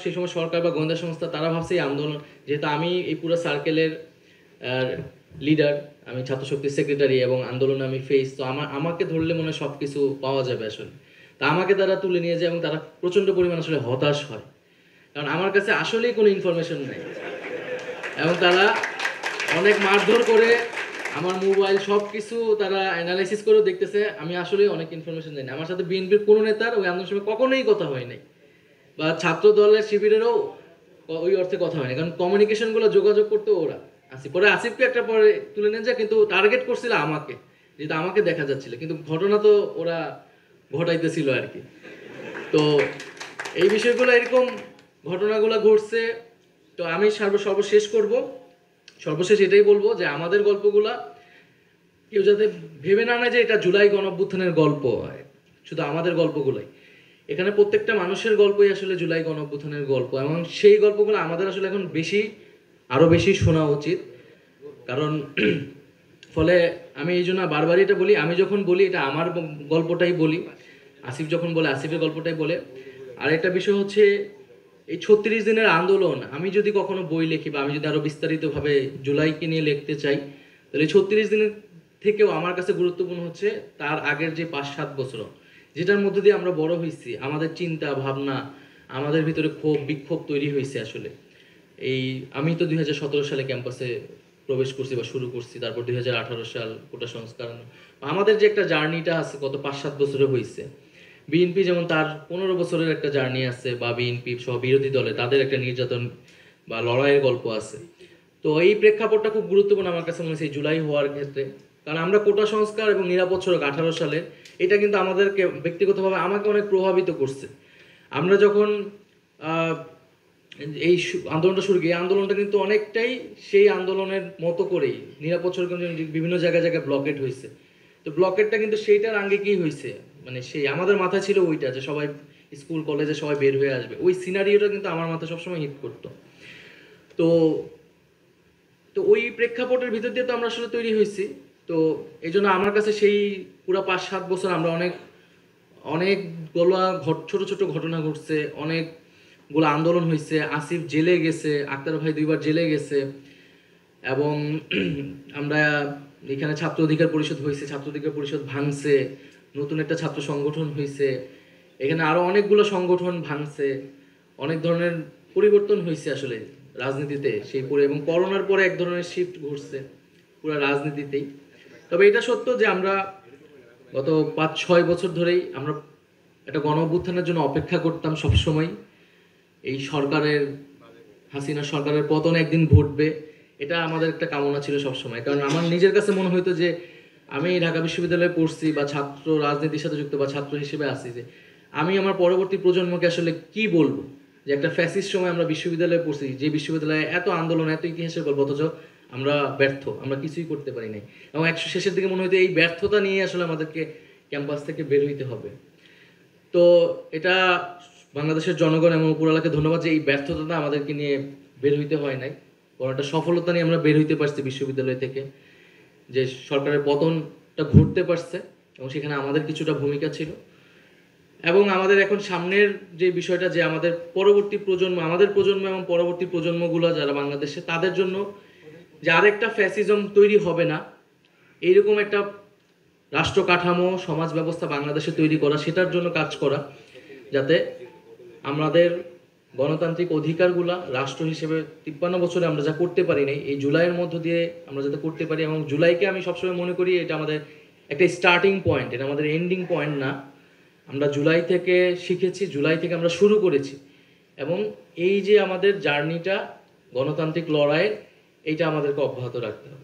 সেই সময় সরকার বা গোয়েন্দা সংস্থা তারা ভাবছে এই আন্দোলন, যেহেতু আমি এই পুরো সার্কেলের লিডার, আমি ছাত্র শক্তির সেক্রেটারি এবং আন্দোলনে আমি ফেস, তো আমাকে ধরলে মনে হয় সব কিছু পাওয়া যাবে আসলে। তা আমাকে তারা তুলে নিয়ে যায় এবং তারা প্রচণ্ড পরিমাণ আসলে হতাশ হয়, কারণ আমার কাছে আসলেই কোনো ইনফরমেশন নেই। এবং তারা অনেক মারধর করে আমার মোবাইল সব কিছু তারা অ্যানালাইসিস করেও দেখতেছে আমি আসলে অনেক ইনফরমেশন জানি। আমার সাথে বিএনপির কোনো নেতার ওই আন্দোলনের সময় কখনোই কথা হয় নাই, বা ছাত্র দলের শিবিরেরও ওই অর্থে কথা হয়নি, কারণ কমিউনিকেশনগুলো যোগাযোগ করতে ওরা। আসিফ পরে আসিফকে একটা পরে তুলে নিয়ে যায়, কিন্তু টার্গেট করছিল আমাকে, যেটা আমাকে দেখা যাচ্ছিল, কিন্তু ঘটনা তো ওরা ঘটাইতেছিল আর কি। তো এই বিষয়গুলো এরকম ঘটনাগুলো ঘটছে। তো আমি সর্বশেষ এটাই বলবো যে আমাদের গল্পগুলা কেউ যাতে ভেবে না নেয় যে এটা জুলাই গণঅভ্যুত্থানের গল্প হয়, শুধু আমাদের গল্পগুলাই। এখানে প্রত্যেকটা মানুষের গল্পই আসলে জুলাই গণঅভ্যুত্থানের গল্প, এবং সেই গল্পগুলো আমাদের আসলে এখন আরো বেশি শোনা উচিত। কারণ ফলে আমি এই জন্য বারবারই এটা বলি, আমি যখন বলি এটা আমার গল্পটাই বলি, আসিফ যখন বলে আসিফের গল্পটাই বলে। আর একটা বিষয় হচ্ছে এই 36 দিনের আন্দোলন, আমি যদি কখনো বই লিখি বা আমি যদি আরো বিস্তারিতভাবে জুলাইকে নিয়ে লিখতে চাই, তাহলে 36 দিনের থেকেও আমার কাছে গুরুত্বপূর্ণ হচ্ছে তার আগের যে 5-7 বছর, যেটার মধ্যে দিয়ে আমরা বড় হয়েছি, আমাদের চিন্তা ভাবনা, আমাদের ভিতরে ক্ষোভ বিক্ষোভ তৈরি হয়েছে আসলে। এই আমি তো 2017 সালে ক্যাম্পাসে প্রবেশ করছি বা শুরু করছি, তারপর 2018 সাল কোটা সংস্কার। আমাদের যে একটা জার্নিটা আছে গত 5-7 বছরে হয়েছে। বিএনপি যেমন তার 15 বছরের একটা জার্নি আছে, বা বিএনপি সহ বিরোধী দলে তাদের একটা নির্যাতন বা লড়াইয়ের গল্প আছে। তো এই প্রেক্ষাপটটা খুব গুরুত্বপূর্ণ আমার কাছে মনে হচ্ছে এই জুলাই হওয়ার ক্ষেত্রে। কারণ আমরা কোটা সংস্কার এবং নিরাপদ সড়ক 18 সালে, এটা কিন্তু আমাদেরকে ব্যক্তিগতভাবে আমাকে অনেক প্রভাবিত করছে। আমরা যখন এই আন্দোলনটা শুরু করি, এই আন্দোলনটা কিন্তু অনেকটাই সেই আন্দোলনের মতো করেই নিরাপদ সড়ক বিভিন্ন জায়গায় জায়গায় ব্লকেট হয়েছে। তো ব্লকেটটা কিন্তু সেইটার আগে কি হয়েছে, মানে সেই আমাদের মাথায় ছিল ওইটা যে সবাই স্কুল কলেজে সবাই বের হয়ে আসবে, ওই সিনারিওটা কিন্তু আমার মাথায় সবসময় হিট করতো। তো তো ওই প্রেক্ষাপটের ভিতর দিয়ে তো আমরা আসলে তৈরি হয়েছি। তো এই জন্য আমার কাছে সেই পুরো 5-7 বছর আমরা অনেকগুলো ছোট ছোট ঘটনা ঘটছে, অনেকগুলো আন্দোলন হয়েছে, আসিফ জেলে গেছে, আক্তার ভাই 2বার জেলে গেছে, এবং আমরা এখানে ছাত্র অধিকার পরিষদ হয়েছে, ছাত্র অধিকার পরিষদ ভাঙছে, নতুন একটা ছাত্র সংগঠন হয়েছে, এখানে আরো অনেকগুলো সংগঠন ভাঙছে, অনেক ধরনের পরিবর্তন হয়েছে আসলে রাজনীতিতে সেই পরে, এবং করোনার পরে এক ধরনের শিফট ঘটছে পুরো রাজনীতিতেই। তবে এটা সত্য যে আমরা গত 5-6 বছর ধরেই আমরা একটা গণ অভ্যুত্থানের জন্য অপেক্ষা করতাম সবসময়। এই হাসিনা সরকারের পতন একদিন ঘটবে, এটা আমাদের একটা কামনা ছিল সবসময়। কারণ আমার নিজের কাছে মনে হইতো যে আমি ঢাকা বিশ্ববিদ্যালয়ে পড়ছি বা ছাত্র রাজনীতির সাথে যুক্ত বা ছাত্র হিসেবে আছি, যে আমি আমার পরবর্তী প্রজন্মকে আসলে কি বলবো যে একটা ফ্যাসিস্ট সময় আমরা বিশ্ববিদ্যালয়ে পড়ছি, যে বিশ্ববিদ্যালয়ে এত আন্দোলন এত ইতিহাসের গল্প, অথচ আমরা ব্যর্থ, আমরা কিছুই করতে পারি নাই। এবং শেষের দিকে মনে হইতো এই ব্যর্থতা নিয়ে আসলে আমাদেরকে ক্যাম্পাস থেকে বের হইতে হবে। তো এটা বাংলাদেশের জনগণ এবং উপরওয়ালাকে ধন্যবাদ যে এই ব্যর্থতাটা আমাদেরকে নিয়ে বের হইতে হয় নাই, বরং একটা সফলতা নিয়ে আমরা বের হইতে পারছি বিশ্ববিদ্যালয় থেকে, যে সরকারের পতনটা ঘটতে পারছে এবং সেখানে আমাদের কিছুটা ভূমিকা ছিল। এবং আমাদের এখন সামনের যে বিষয়টা, যে আমাদের প্রজন্ম এবং পরবর্তী প্রজন্মগুলো যারা বাংলাদেশে, তাদের জন্য যে আরেকটা ফ্যাসিজম তৈরি হবে না, এইরকম একটা রাষ্ট্র কাঠামো সমাজ ব্যবস্থা বাংলাদেশে তৈরি করা, সেটার জন্য কাজ করা, যাতে আমাদের গণতান্ত্রিক অধিকারগুলা রাষ্ট্র হিসেবে 53 বছরে আমরা যা করতে পারি নাই, এই জুলাইয়ের মধ্য দিয়ে আমরা যাতে করতে পারি। এবং জুলাইকে আমি সবসময় মনে করি এটা আমাদের একটা স্টার্টিং পয়েন্ট, এটা আমাদের এন্ডিং পয়েন্ট না। আমরা জুলাই থেকে শিখেছি, জুলাই থেকে আমরা শুরু করেছি, এবং এই যে আমাদের জার্নিটা গণতান্ত্রিক লড়াইয়ের, এইটা আমাদেরকে অব্যাহত রাখতে হবে।